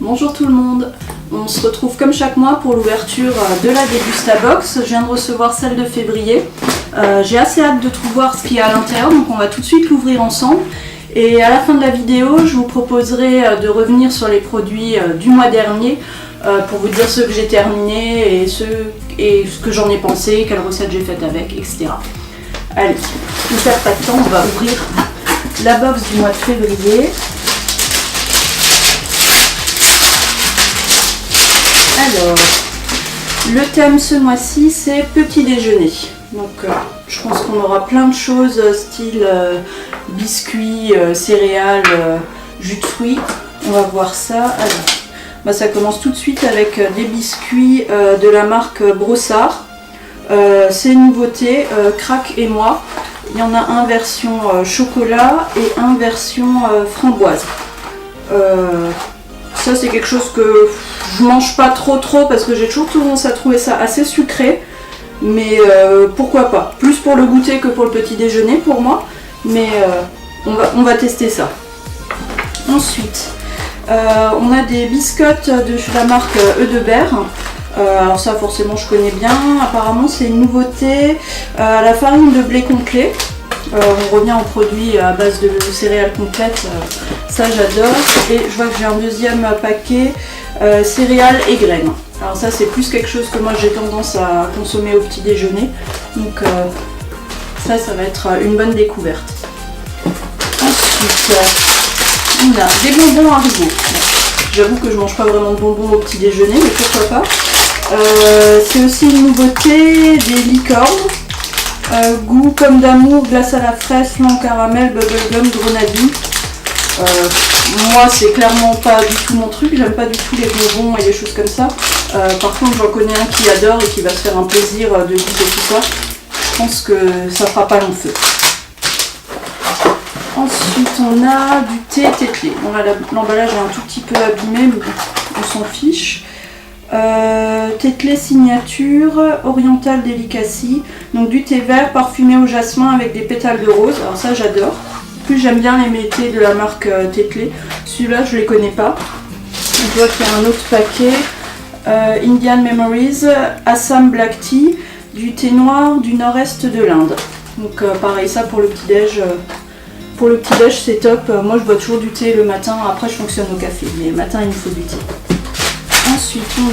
Bonjour tout le monde, on se retrouve comme chaque mois pour l'ouverture de la Degusta Box. Je viens de recevoir celle de février. J'ai assez hâte de tout voir ce qu'il y a à l'intérieur, donc on va tout de suite l'ouvrir ensemble. Et à la fin de la vidéo, je vous proposerai de revenir sur les produits du mois dernier pour vous dire ceux que j'ai terminés et ce que j'en ai pensé, quelles recettes j'ai faites avec, etc. Allez, ne perd pas de temps, on va ouvrir la box du mois de février. Alors, le thème ce mois-ci, c'est petit déjeuner. Donc, je pense qu'on aura plein de choses style biscuits, céréales, jus de fruits. On va voir ça. Alors, ça commence tout de suite avec des biscuits de la marque Brossard. C'est une nouveauté, Crac et moi. Il y en a un version chocolat et un version framboise. Ça c'est quelque chose que je mange pas trop parce que j'ai toujours tendance à trouver ça assez sucré. Mais pourquoi pas. Plus pour le goûter que pour le petit déjeuner pour moi. Mais on va tester ça. Ensuite, on a des biscottes de la marque Eudebert. Alors ça forcément je connais bien. Apparemment c'est une nouveauté à la farine de blé complet. On revient en produit à base de céréales complètes, ça j'adore. Et je vois que j'ai un deuxième paquet céréales et graines. Alors ça c'est plus quelque chose que moi j'ai tendance à consommer au petit déjeuner. Donc ça va être une bonne découverte. Ensuite on a des bonbons Haribo. J'avoue que je mange pas vraiment de bonbons au petit déjeuner, mais pourquoi pas. C'est aussi une nouveauté, des licornes. Goût comme d'amour, glace à la fraise, flan caramel, bubblegum, grenadine. Moi c'est clairement pas du tout mon truc, j'aime pas du tout les bonbons et les choses comme ça. Par contre j'en connais un qui adore et qui va se faire un plaisir de goûter tout ça. Je pense que ça fera pas long feu. Ensuite on a du thé Tetley. Bon là l'emballage est un tout petit peu abîmé mais on s'en fiche. Tetley signature Oriental Delicacy, donc du thé vert parfumé au jasmin avec des pétales de rose. Alors ça j'adore. En plus j'aime bien les thés de la marque Tetley. Celui-là je les connais pas. Je vois qu'il y a un autre paquet Indian Memories Assam Black Tea, du thé noir du nord-est de l'Inde. Donc pareil, ça pour le petit déj. Pour le petit déj c'est top. Moi je bois toujours du thé le matin. Après je fonctionne au café, mais le matin il me faut du thé. Ensuite on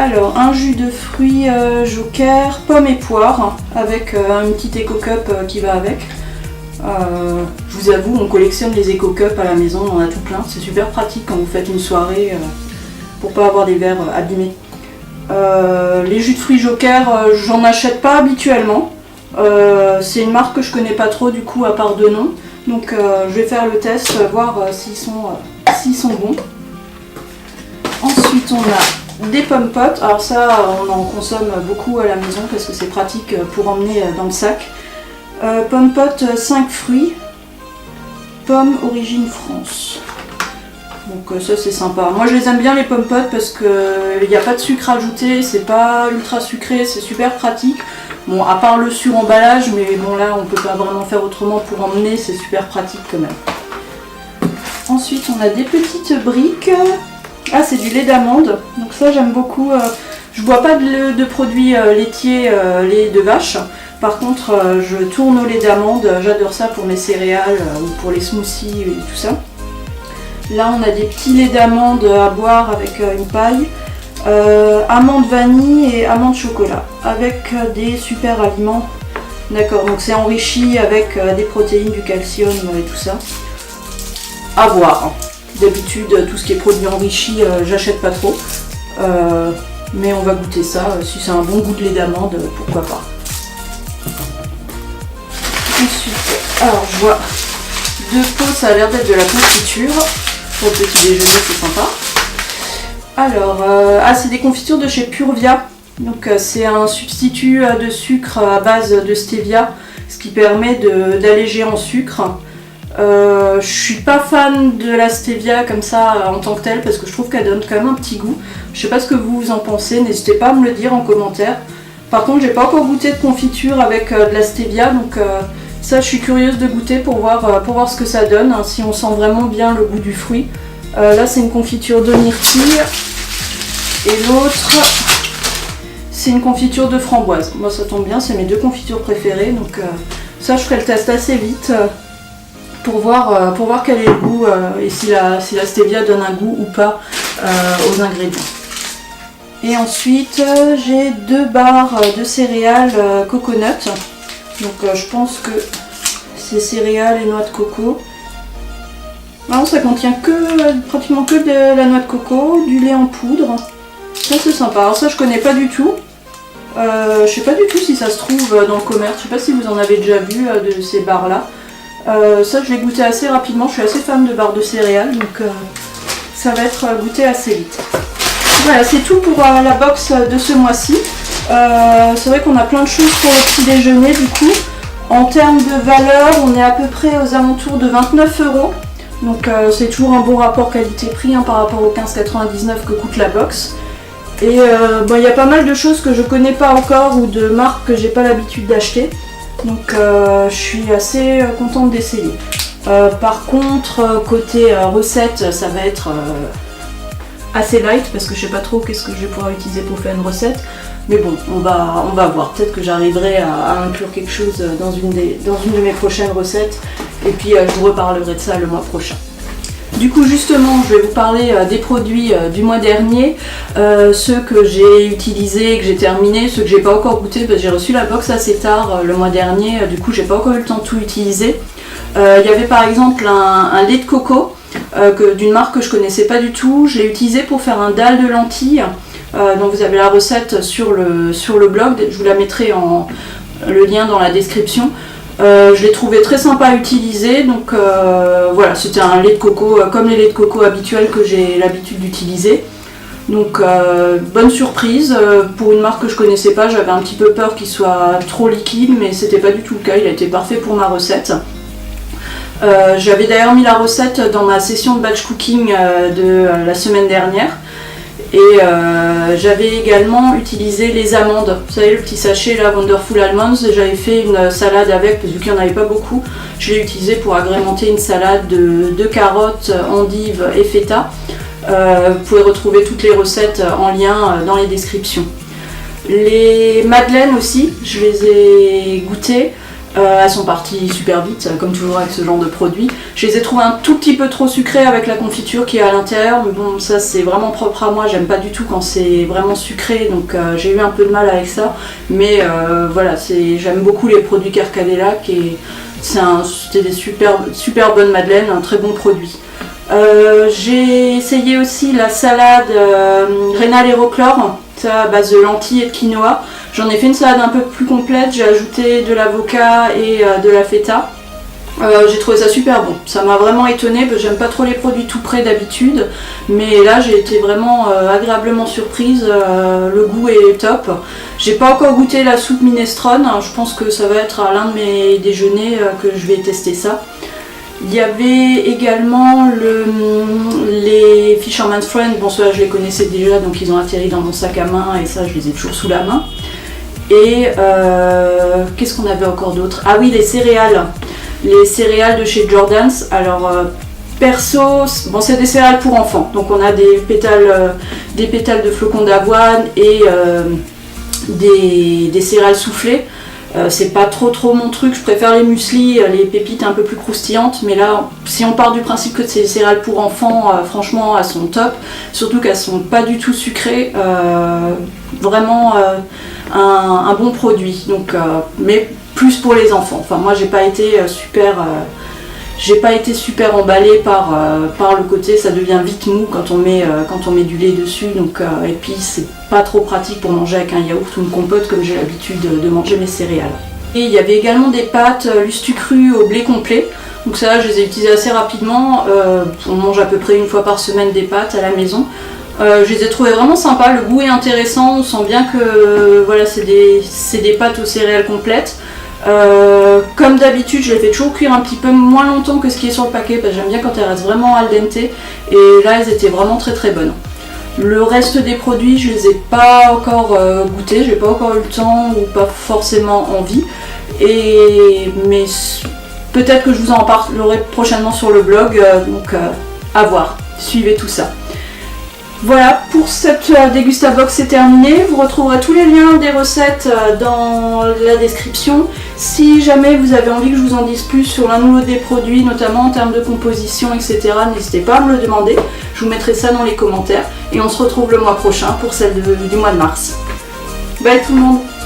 a un jus de fruits Joker, pommes et poires avec une petite Eco Cup qui va avec. Je vous avoue, on collectionne les Eco Cup à la maison, on en a tout plein. C'est super pratique quand vous faites une soirée pour pas avoir des verres abîmés. Les jus de fruits Joker, j'en achète pas habituellement. C'est une marque que je connais pas trop du coup à part de nom. Donc je vais faire le test, voir s'ils sont bons. Ensuite on a des pommes potes. Alors ça on en consomme beaucoup à la maison parce que c'est pratique pour emmener dans le sac. Pommes potes 5 fruits. Pommes origine France. Donc ça c'est sympa. Moi je les aime bien les pommes potes parce qu'il n'y a pas de sucre ajouté, c'est pas ultra sucré, c'est super pratique. Bon à part le sur-emballage, mais bon là on peut pas vraiment faire autrement pour emmener, c'est super pratique quand même. Ensuite on a des petites briques. Ah c'est du lait d'amande, donc ça j'aime beaucoup. Je bois pas de produits laitiers, lait de vache. Par contre je tourne au lait d'amande, j'adore ça pour mes céréales ou pour les smoothies et tout ça. Là on a des petits laits d'amande à boire avec une paille. Amande vanille et amande chocolat avec des super aliments. D'accord, donc c'est enrichi avec des protéines, du calcium et tout ça. À boire. D'habitude, tout ce qui est produit enrichi, j'achète pas trop. Mais on va goûter ça. Si c'est un bon goût de lait d'amande, pourquoi pas. Ensuite, alors je vois deux pots, ça a l'air d'être de la confiture. Pour le petit déjeuner, c'est sympa. Alors, c'est des confitures de chez Purvia. Donc c'est un substitut de sucre à base de stevia, ce qui permet d'alléger en sucre. Je suis pas fan de la stevia comme ça en tant que telle parce que je trouve qu'elle donne quand même un petit goût. Je sais pas ce que vous en pensez, n'hésitez pas à me le dire en commentaire. Par contre j'ai pas encore goûté de confiture avec de la stevia, donc ça je suis curieuse de goûter pour voir ce que ça donne, hein, si on sent vraiment bien le goût du fruit. Là c'est une confiture de myrtille et l'autre c'est une confiture de framboise. Moi ça tombe bien, c'est mes deux confitures préférées, donc ça je ferai le test assez vite pour voir quel est le goût et si la stevia donne un goût ou pas aux ingrédients. Et ensuite j'ai 2 barres de céréales coconut, donc je pense que c'est céréales et noix de coco. Alors ça contient pratiquement que de la noix de coco, du lait en poudre. Ça c'est sympa. Alors ça je connais pas du tout. Je sais pas du tout si ça se trouve dans le commerce. Je sais pas si vous en avez déjà vu de ces barres là. Ça je l'ai goûté assez rapidement. Je suis assez fan de barres de céréales, donc ça va être goûté assez vite. Voilà, c'est tout pour la box de ce mois-ci. C'est vrai qu'on a plein de choses pour le petit déjeuner du coup. En termes de valeur, on est à peu près aux alentours de 29 €. Donc c'est toujours un bon rapport qualité-prix par rapport aux 15,99 que coûte la box. Et il y a pas mal de choses que je connais pas encore ou de marques que j'ai pas l'habitude d'acheter. Donc je suis assez contente d'essayer. Par contre, côté recette, ça va être assez light parce que je sais pas trop qu'est-ce que je vais pouvoir utiliser pour faire une recette. Mais bon, on va voir. Peut-être que j'arriverai à inclure quelque chose dans une de mes prochaines recettes. Et puis je vous reparlerai de ça le mois prochain. Du coup justement je vais vous parler des produits du mois dernier, ceux que j'ai utilisés, que j'ai terminés, ceux que j'ai pas encore goûté parce que j'ai reçu la box assez tard le mois dernier, du coup j'ai pas encore eu le temps de tout utiliser. Il y avait par exemple un lait de coco d'une marque que je connaissais pas du tout, je l'ai utilisé pour faire un dalle de lentilles, donc vous avez la recette sur le blog, je vous la mettrai le lien dans la description. Je l'ai trouvé très sympa à utiliser, donc voilà, c'était un lait de coco comme les laits de coco habituels que j'ai l'habitude d'utiliser. Donc bonne surprise, pour une marque que je connaissais pas, j'avais un petit peu peur qu'il soit trop liquide, mais c'était pas du tout le cas, il a été parfait pour ma recette. J'avais d'ailleurs mis la recette dans ma session de batch cooking de la semaine dernière. Et j'avais également utilisé les amandes, vous savez le petit sachet là, Wonderful Almonds, j'avais fait une salade avec, parce qu'il n'y en avait pas beaucoup, je l'ai utilisé pour agrémenter une salade de carottes, endives et feta. Vous pouvez retrouver toutes les recettes en lien dans les descriptions. Les madeleines aussi, je les ai goûtées. Elles sont parties super vite, comme toujours avec ce genre de produit. Je les ai trouvées un tout petit peu trop sucrées avec la confiture qui est à l'intérieur, mais bon, ça c'est vraiment propre à moi, j'aime pas du tout quand c'est vraiment sucré, donc j'ai eu un peu de mal avec ça. Mais voilà, j'aime beaucoup les produits Carcadelac et c'était des super bonnes madeleines, un très bon produit. J'ai essayé aussi la salade rénal et roclore, ça à base de lentilles et de quinoa. J'en ai fait une salade un peu plus complète, j'ai ajouté de l'avocat et de la feta. J'ai trouvé ça super bon, ça m'a vraiment étonnée, parce que j'aime pas trop les produits tout prêts d'habitude, mais là j'ai été vraiment agréablement surprise, le goût est top. J'ai pas encore goûté la soupe minestrone, je pense que ça va être à l'un de mes déjeuners que je vais tester ça. Il y avait également les Fisherman's Friend, bon ceux-là je les connaissais déjà, donc ils ont atterri dans mon sac à main et ça je les ai toujours sous la main. Et qu'est-ce qu'on avait encore d'autre? Ah oui, les céréales de chez Jordan's. Alors perso, bon c'est des céréales pour enfants, donc on a des pétales de flocons d'avoine et des céréales soufflées. C'est pas trop mon truc, je préfère les muesli, les pépites un peu plus croustillantes, mais là si on part du principe que c'est des céréales pour enfants, franchement elles sont top, surtout qu'elles sont pas du tout sucrées, vraiment un bon produit, donc, mais plus pour les enfants. Enfin moi j'ai pas été super emballée par le côté, ça devient vite mou quand on met du lait dessus, donc, et puis c'est pas trop pratique pour manger avec un yaourt ou une compote comme j'ai l'habitude de manger mes céréales. Et il y avait également des pâtes lustu cru au blé complet, donc ça je les ai utilisées assez rapidement, on mange à peu près une fois par semaine des pâtes à la maison. Je les ai trouvées vraiment sympas, le goût est intéressant, on sent bien que voilà, c'est des pâtes aux céréales complètes. Comme d'habitude je les fais toujours cuire un petit peu moins longtemps que ce qui est sur le paquet parce que j'aime bien quand elles restent vraiment al dente, et là elles étaient vraiment très bonnes. Le reste des produits je les ai pas encore goûtés, j'ai pas encore eu le temps ou pas forcément envie, mais peut-être que je vous en parlerai prochainement sur le blog, donc à voir. suivez tout ça. Voilà, pour cette Dégustabox c'est terminé. Vous retrouverez tous les liens des recettes dans la description. Si jamais vous avez envie que je vous en dise plus sur l'un ou l'autre des produits, notamment en termes de composition, etc., n'hésitez pas à me le demander. Je vous mettrai ça dans les commentaires. Et on se retrouve le mois prochain pour celle du mois de mars. Bye tout le monde!